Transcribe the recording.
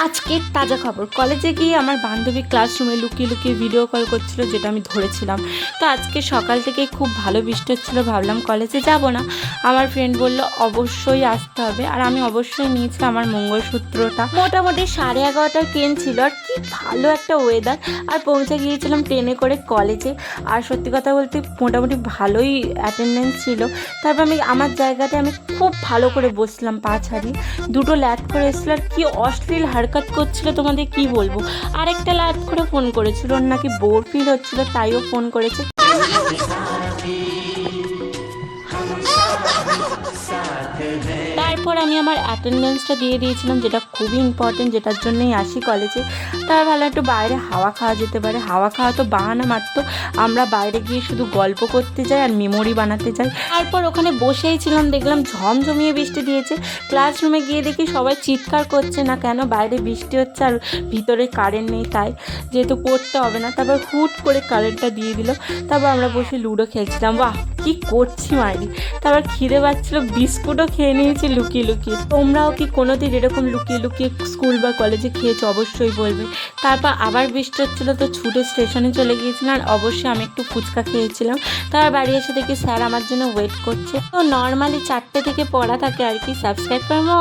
আজকের তাজা খবর, কলেজে গিয়ে আমার বান্ধবী ক্লাসরুমে লুকিয়ে লুকিয়ে ভিডিও কল করছিল, যেটা আমি ধরেছিলাম। তো আজকে সকাল থেকে খুব ভালো বৃষ্টি হচ্ছিলো, ভাবলাম কলেজে যাব না। আমার ফ্রেন্ড বলল অবশ্যই আসতে হবে, আর আমি অবশ্যই নিয়েছি আমার মঙ্গলসূত্রটা। মোটামুটি 11:30টার ট্রেন ছিল, আর কি ভালো একটা ওয়েদার। আর পৌঁছে গিয়েছিলাম ট্রেনে করে কলেজে। আর সত্যি কথা বলতে মোটামুটি ভালোই অ্যাটেন্ডেন্স ছিল। তারপর আমি আমার জায়গাতে আমি খুব ভালো করে বসলাম, পা ছাড়িয়ে। দুটো ল্যাদ করে এসেছিল, আর কি অশ্লীল হারকাত করছিল তোমাদের কি বলবো। আরেকটা ল্যাদ করে ফোন করেছিল, ওর নাকি বোর ফিল হচ্ছিল, তাইও ফোন করেছে। তারপর আমি আমার অ্যাটেন্ডেন্সটা দিয়ে দিয়েছিলাম, যেটা খুবই ইম্পর্টেন্ট, যেটার জন্যই আসি কলেজে। তার ভালো একটু বাইরে হাওয়া খাওয়া যেতে পারে। হাওয়া খাওয়া তো বাহানা মাত্র, আমরা বাইরে গিয়ে শুধু গল্প করতে যাই আর মেমোরি বানাতে যাই। তারপর ওখানে বসেই ছিলাম, দেখলাম ঝমঝমিয়ে বৃষ্টি দিয়েছে। ক্লাসরুমে গিয়ে দেখি সবাই চিৎকার করছে, না কেন বাইরে বৃষ্টি হচ্ছে আর ভিতরে কারেন্ট নেই, তাই যেহেতু পড়তে হবে না। তারপর হুট করে কারেন্টটা দিয়ে দিল। তারপর আমরা বসে লুডো খেলছিলাম। বাহ, কি করছি মাইরি। তারপর খিদে পাচ্ছিল, বিস্কুটও খেয়ে নিয়েছি লুকিয়ে লুকিয়ে। তোমরাও কি কোনোদিন এরকম লুকিয়ে লুকিয়ে স্কুল বা কলেজে খেয়েছো? অবশ্যই বলবে। তারপর আবার বৃষ্টি হচ্ছিলো, তো ছুটে স্টেশনে চলে গিয়েছিলাম, আর অবশ্যই আমি একটু ফুচকা খেয়েছিলাম। তারপর বাড়ি এসে দেখি স্যার আমার জন্য ওয়েট করছে। তো নর্মালি 4টে থেকে পড়া থাকে আর কি। সাবস্ক্রাইব করো।